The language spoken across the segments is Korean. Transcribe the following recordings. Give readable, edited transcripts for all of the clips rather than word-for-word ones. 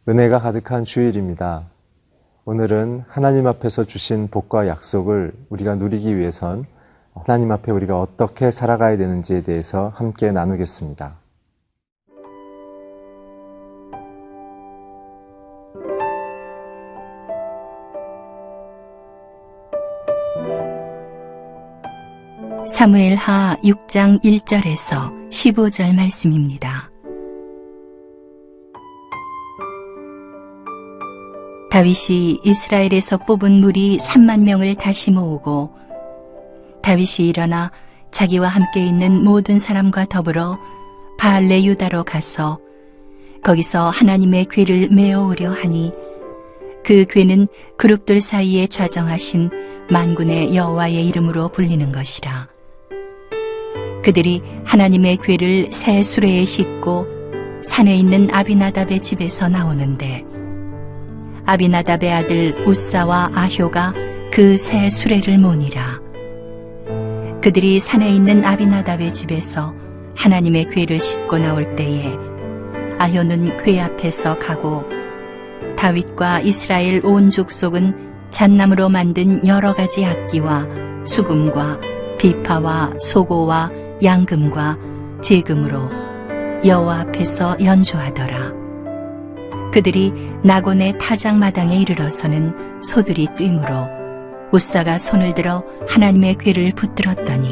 은혜가 가득한 주일입니다. 오늘은 하나님 앞에서 주신 복과 약속을 우리가 누리기 위해선 하나님 앞에 우리가 어떻게 살아가야 되는지에 대해서 함께 나누겠습니다. 사무엘하 6장 1절에서 15절 말씀입니다. 다윗이 이스라엘에서 뽑은 무리 3만 명을 다시 모으고 다윗이 일어나 자기와 함께 있는 모든 사람과 더불어 바알레 유다로 가서 거기서 하나님의 궤를 메어오려 하니 그 궤는 그룹들 사이에 좌정하신 만군의 여호와의 이름으로 불리는 것이라. 그들이 하나님의 궤를 새 수레에 싣고 산에 있는 아비나답의 집에서 나오는데 아비나답의 아들 우사와 아효가 그 새 수레를 모니라. 그들이 산에 있는 아비나답의 집에서 하나님의 궤를 싣고 나올 때에 아효는 궤 앞에서 가고 다윗과 이스라엘 온 족속은 잣나무로 만든 여러 가지 악기와 수금과 비파와 소고와 양금과 제금으로 여호와 앞에서 연주하더라. 그들이 나곤의 타작마당에 이르러서는 소들이 뛰므로 우사가 손을 들어 하나님의 궤를 붙들었더니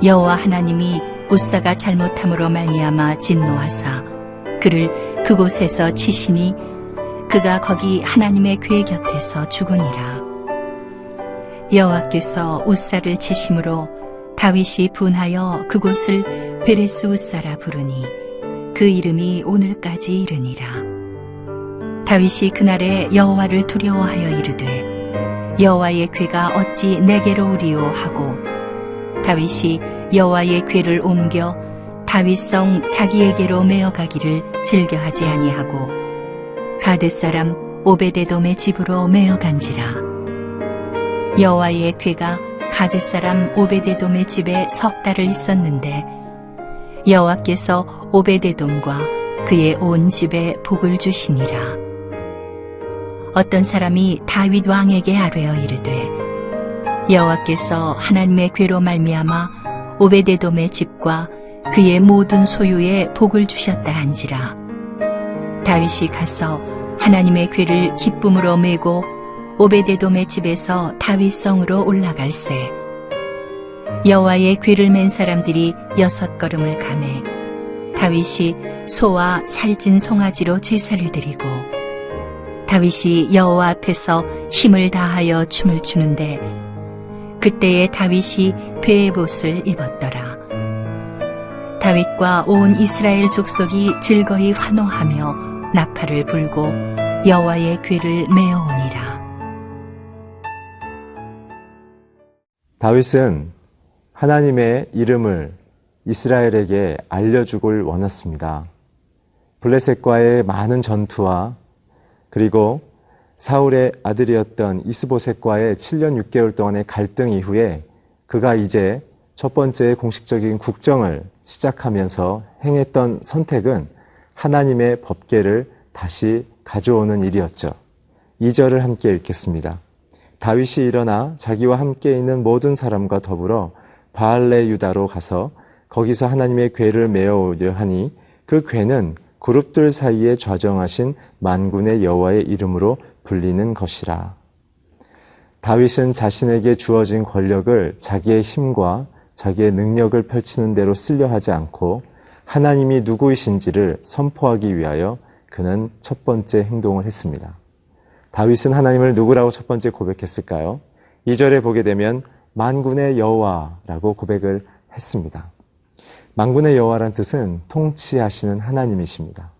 여호와 하나님이 우사가 잘못함으로 말미암아 진노하사 그를 그곳에서 치시니 그가 거기 하나님의 궤 곁에서 죽으니라. 여호와께서 우사를 치심으로 다윗이 분하여 그곳을 베레스 우사라 부르니 그 이름이 오늘까지 이르니라. 다윗이 그날에 여호와를 두려워하여 이르되 여호와의 궤가 어찌 내게로 오리오 하고 다윗이 여호와의 궤를 옮겨 다윗성 자기에게로 메어가기를 즐겨하지 아니하고 가뎃 사람 오베데돔의 집으로 메어간지라. 여호와의 궤가 가뎃 사람 오베데돔의 집에 석 달을 있었는데 여호와께서 오베데돔과 그의 온 집에 복을 주시니라. 어떤 사람이 다윗 왕에게 아뢰어 이르되 여호와께서 하나님의 궤로 말미암아 오베데돔의 집과 그의 모든 소유에 복을 주셨다 한지라. 다윗이 가서 하나님의 궤를 기쁨으로 메고 오베데돔의 집에서 다윗성으로 올라갈새 여호와의 궤를 맨 사람들이 6걸음을 가매 다윗이 소와 살찐 송아지로 제사를 드리고 다윗이 여호와 앞에서 힘을 다하여 춤을 추는데 그때에 다윗이 베에봇을 입었더라. 다윗과 온 이스라엘 족속이 즐거이 환호하며 나팔을 불고 여호와의 궤를 메어오니라. 다윗은 하나님의 이름을 이스라엘에게 알려주길 원했습니다. 블레셋과의 많은 전투와 그리고 사울의 아들이었던 이스보셋과의 7년 6개월 동안의 갈등 이후에 그가 이제 첫 번째 공식적인 국정을 시작하면서 행했던 선택은 하나님의 법궤를 다시 가져오는 일이었죠. 2절을 함께 읽겠습니다. 다윗이 일어나 자기와 함께 있는 모든 사람과 더불어 바알레 유다로 가서 거기서 하나님의 궤를 메어오려 하니 그 궤는 그룹들 사이에 좌정하신 만군의 여호와의 이름으로 불리는 것이라. 다윗은 자신에게 주어진 권력을 자기의 힘과 자기의 능력을 펼치는 대로 쓰려 하지 않고 하나님이 누구이신지를 선포하기 위하여 그는 첫 번째 행동을 했습니다. 다윗은 하나님을 누구라고 첫 번째 고백했을까요? 2절에 보게 되면 만군의 여호와라고 고백을 했습니다. 만군의 여호와란 뜻은 통치하시는 하나님이십니다.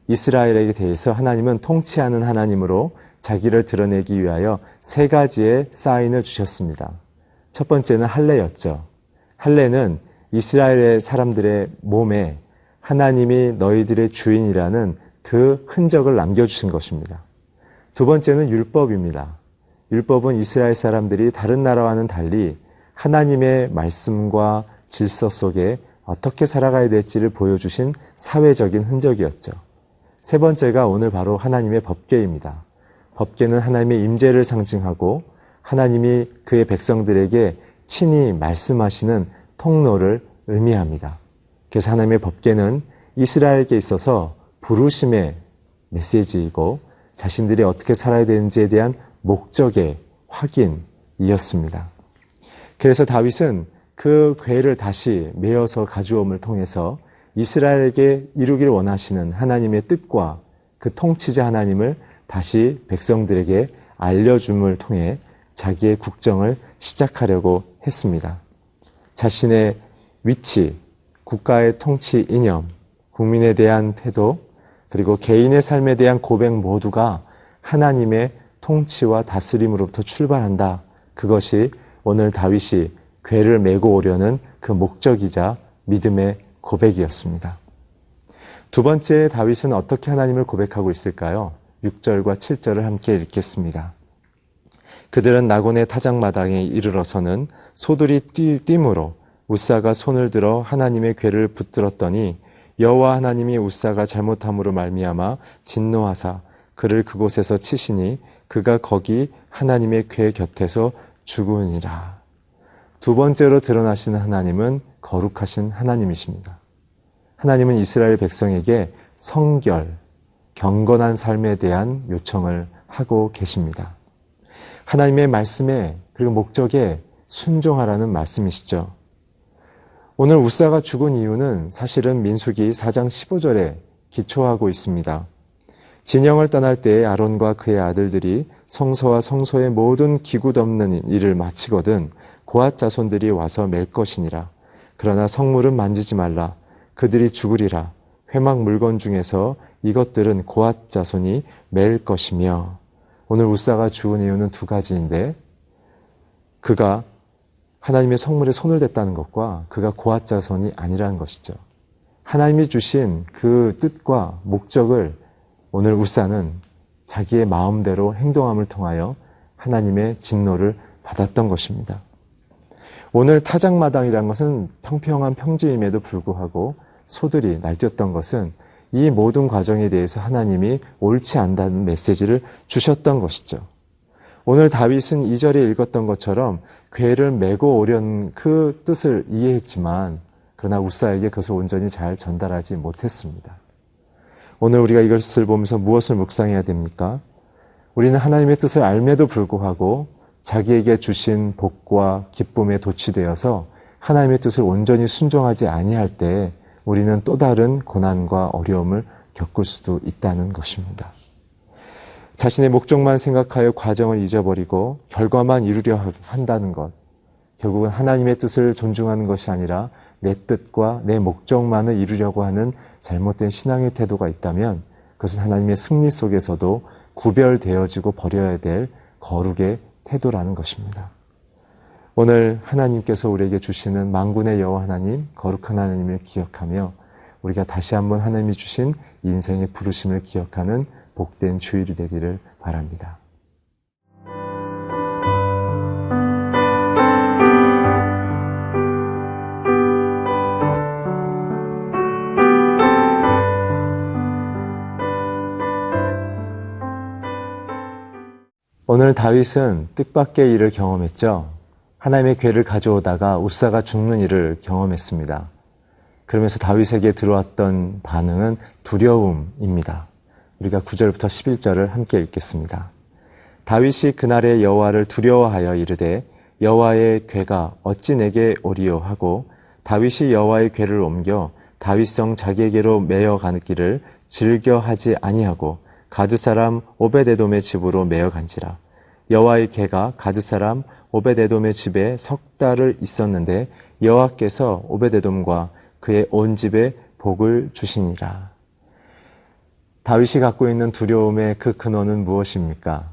이스라엘에게 대해서 하나님은 통치하는 하나님으로 자기를 드러내기 위하여 세 가지의 사인을 주셨습니다. 첫 번째는 할례였죠. 할례는 이스라엘의 사람들의 몸에 하나님이 너희들의 주인이라는 그 흔적을 남겨주신 것입니다. 두 번째는 율법입니다. 율법은 이스라엘 사람들이 다른 나라와는 달리 하나님의 말씀과 질서 속에 어떻게 살아가야 될지를 보여주신 사회적인 흔적이었죠. 세 번째가 오늘 바로 하나님의 법궤입니다. 법궤는 하나님의 임재를 상징하고 하나님이 그의 백성들에게 친히 말씀하시는 통로를 의미합니다. 그래서 하나님의 법궤는 이스라엘에게 있어서 부르심의 메시지이고 자신들이 어떻게 살아야 되는지에 대한 목적의 확인이었습니다. 그래서 다윗은 그 궤를 다시 메어서 가져옴을 통해서 이스라엘에게 이루기를 원하시는 하나님의 뜻과 그 통치자 하나님을 다시 백성들에게 알려줌을 통해 자기의 국정을 시작하려고 했습니다. 자신의 위치, 국가의 통치 이념, 국민에 대한 태도, 그리고 개인의 삶에 대한 고백 모두가 하나님의 통치와 다스림으로부터 출발한다. 그것이 오늘 다윗이 궤를 메고 오려는 그 목적이자 믿음의 고백이었습니다. 두 번째, 다윗은 어떻게 하나님을 고백하고 있을까요? 6절과 7절을 함께 읽겠습니다. 그들은 나곤의 타작마당에 이르러서는 소들이 띠므로 우사가 손을 들어 하나님의 궤를 붙들었더니 여호와 하나님이 우사가 잘못함으로 말미암아 진노하사 그를 그곳에서 치시니 그가 거기 하나님의 궤 곁에서 죽으니라. 두 번째로 드러나시는 하나님은 거룩하신 하나님이십니다. 하나님은 이스라엘 백성에게 성결, 경건한 삶에 대한 요청을 하고 계십니다. 하나님의 말씀에 그리고 목적에 순종하라는 말씀이시죠. 오늘 우사가 죽은 이유는 사실은 민수기 4장 15절에 기초하고 있습니다. 진영을 떠날 때에 아론과 그의 아들들이 성소와 성소의 모든 기구 덮는 일을 마치거든 고앗 자손들이 와서 맬 것이니라. 그러나 성물은 만지지 말라. 그들이 죽으리라. 회막 물건 중에서 이것들은 고앗 자손이 맬 것이며. 오늘 우사가 죽은 이유는 두 가지인데 그가 하나님의 성물에 손을 댔다는 것과 그가 고앗 자손이 아니라는 것이죠. 하나님이 주신 그 뜻과 목적을 오늘 우사는 자기의 마음대로 행동함을 통하여 하나님의 진노를 받았던 것입니다. 오늘 타작마당이라는 것은 평평한 평지임에도 불구하고 소들이 날뛰었던 것은 이 모든 과정에 대해서 하나님이 옳지 않다는 메시지를 주셨던 것이죠. 오늘 다윗은 2절에 읽었던 것처럼 궤를 메고 오려는 그 뜻을 이해했지만 그러나 우사에게 그것을 온전히 잘 전달하지 못했습니다. 오늘 우리가 이것을 보면서 무엇을 묵상해야 됩니까? 우리는 하나님의 뜻을 알매도 불구하고 자기에게 주신 복과 기쁨에 도취되어서 하나님의 뜻을 온전히 순종하지 아니할 때 우리는 또 다른 고난과 어려움을 겪을 수도 있다는 것입니다. 자신의 목적만 생각하여 과정을 잊어버리고 결과만 이루려 한다는 것, 결국은 하나님의 뜻을 존중하는 것이 아니라 내 뜻과 내 목적만을 이루려고 하는 잘못된 신앙의 태도가 있다면 그것은 하나님의 승리 속에서도 구별되어지고 버려야 될 거룩의 태도라는 것입니다. 오늘 하나님께서 우리에게 주시는 만군의 여호와 하나님, 거룩한 하나님을 기억하며 우리가 다시 한번 하나님이 주신 인생의 부르심을 기억하는 복된 주일이 되기를 바랍니다. 오늘 다윗은 뜻밖의 일을 경험했죠. 하나님의 궤를 가져오다가 우사가 죽는 일을 경험했습니다. 그러면서 다윗에게 들어왔던 반응은 두려움입니다. 우리가 9절부터 11절을 함께 읽겠습니다. 다윗이 그날의 여호와를 두려워하여 이르되 여호와의 궤가 어찌 내게 오리요 하고 다윗이 여호와의 궤를 옮겨 다윗성 자기에게로 메어 가기를 즐겨하지 아니하고 가드 사람 오벳에돔의 집으로 메어 간지라. 여호와의 궤가 가드 사람 오벳에돔의 집에 석 달을 있었는데 여호와께서 오벳에돔과 그의 온 집에 복을 주시니라. 다윗이 갖고 있는 두려움의 그 근원은 무엇입니까?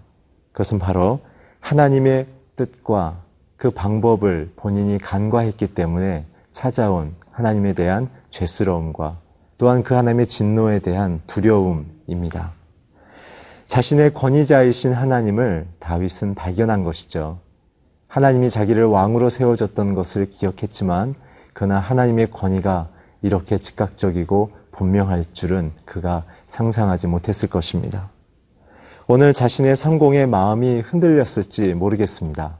그것은 바로 하나님의 뜻과 그 방법을 본인이 간과했기 때문에 찾아온 하나님에 대한 죄스러움과 또한 그 하나님의 진노에 대한 두려움입니다. 자신의 권위자이신 하나님을 다윗은 발견한 것이죠. 하나님이 자기를 왕으로 세워줬던 것을 기억했지만 그러나 하나님의 권위가 이렇게 즉각적이고 분명할 줄은 그가 상상하지 못했을 것입니다. 오늘 자신의 성공에 마음이 흔들렸을지 모르겠습니다.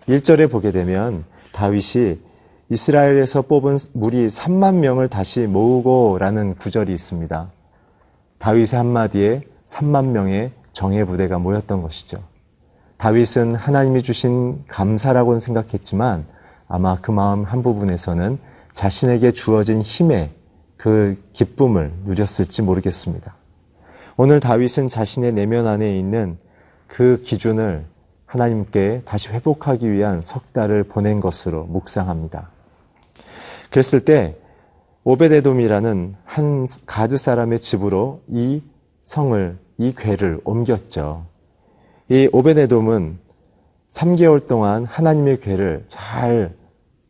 1절에 보게 되면 다윗이 이스라엘에서 뽑은 무리 3만 명을 다시 모으고 라는 구절이 있습니다. 다윗의 한마디에 3만 명의 정예 부대가 모였던 것이죠. 다윗은 하나님이 주신 감사라고는 생각했지만 아마 그 마음 한 부분에서는 자신에게 주어진 힘의 그 기쁨을 누렸을지 모르겠습니다. 오늘 다윗은 자신의 내면 안에 있는 그 기준을 하나님께 다시 회복하기 위한 석 달을 보낸 것으로 묵상합니다. 그랬을 때 오베데돔이라는 한 가드 사람의 집으로 이 성을, 이 궤를 옮겼죠. 이 오베데돔은 3개월 동안 하나님의 궤를 잘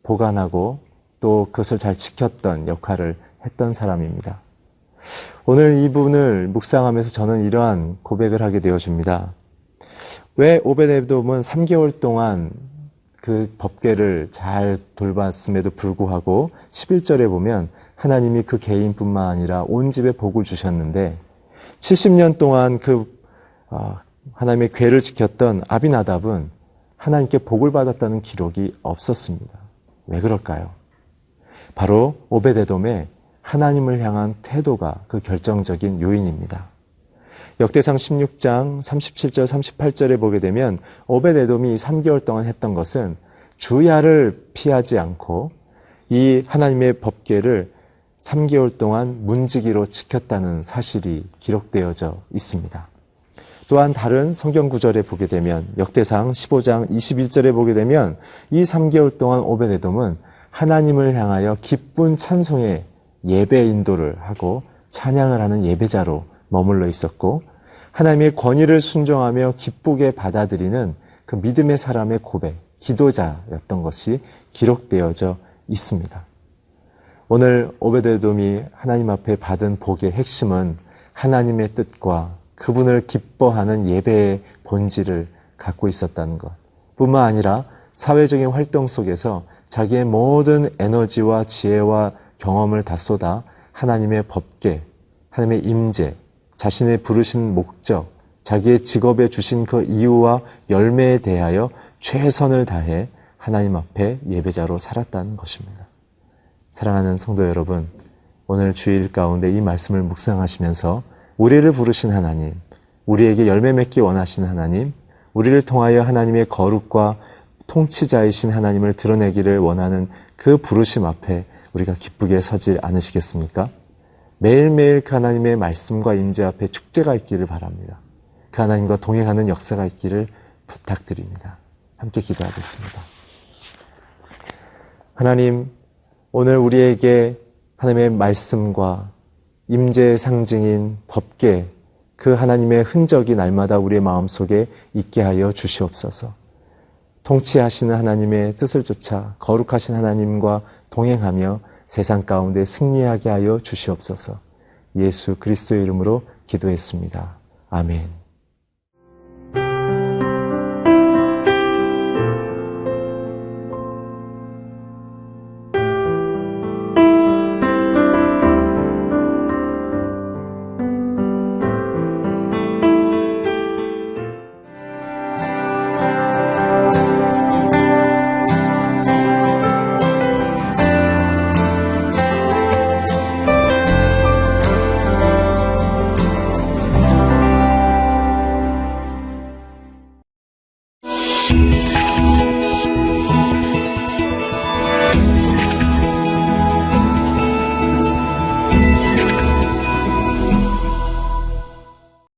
보관하고 또 그것을 잘 지켰던 역할을 했던 사람입니다. 오늘 이분을 묵상하면서 저는 이러한 고백을 하게 되어집니다. 왜 오베데돔은 3개월 동안 그 법궤를 잘 돌봤음에도 불구하고 11절에 보면 하나님이 그 개인뿐만 아니라 온 집에 복을 주셨는데 70년 동안 하나님의 궤를 지켰던 아비나답은 하나님께 복을 받았다는 기록이 없었습니다. 왜 그럴까요? 바로 오베데돔의 하나님을 향한 태도가 그 결정적인 요인입니다. 역대상 16장 37절 38절에 보게 되면 오베데돔이 3개월 동안 했던 것은 주야를 피하지 않고 이 하나님의 법궤를 3개월 동안 문지기로 지켰다는 사실이 기록되어져 있습니다. 또한 다른 성경 구절에 보게 되면 역대상 15장 21절에 보게 되면 이 3개월 동안 오베데돔은 하나님을 향하여 기쁜 찬송의 예배 인도를 하고 찬양을 하는 예배자로 머물러 있었고 하나님의 권위를 순종하며 기쁘게 받아들이는 그 믿음의 사람의 고백, 기도자였던 것이 기록되어져 있습니다. 오늘 오베데돔이 하나님 앞에 받은 복의 핵심은 하나님의 뜻과 그분을 기뻐하는 예배의 본질을 갖고 있었다는 것 뿐만 아니라 사회적인 활동 속에서 자기의 모든 에너지와 지혜와 경험을 다 쏟아 하나님의 법궤, 하나님의 임재, 자신의 부르신 목적, 자기의 직업에 주신 그 이유와 열매에 대하여 최선을 다해 하나님 앞에 예배자로 살았다는 것입니다. 사랑하는 성도 여러분, 오늘 주일 가운데 이 말씀을 묵상하시면서 우리를 부르신 하나님, 우리에게 열매 맺기 원하시는 하나님, 우리를 통하여 하나님의 거룩과 통치자이신 하나님을 드러내기를 원하는 그 부르심 앞에 우리가 기쁘게 서지 않으시겠습니까? 매일매일 그 하나님의 말씀과 임재 앞에 축제가 있기를 바랍니다. 그 하나님과 동행하는 역사가 있기를 부탁드립니다. 함께 기도하겠습니다. 하나님, 오늘 우리에게 하나님의 말씀과 임재의 상징인 법궤, 그 하나님의 흔적이 날마다 우리의 마음속에 있게 하여 주시옵소서. 통치하시는 하나님의 뜻을 쫓아 거룩하신 하나님과 동행하며 세상 가운데 승리하게 하여 주시옵소서. 예수 그리스도의 이름으로 기도했습니다. 아멘.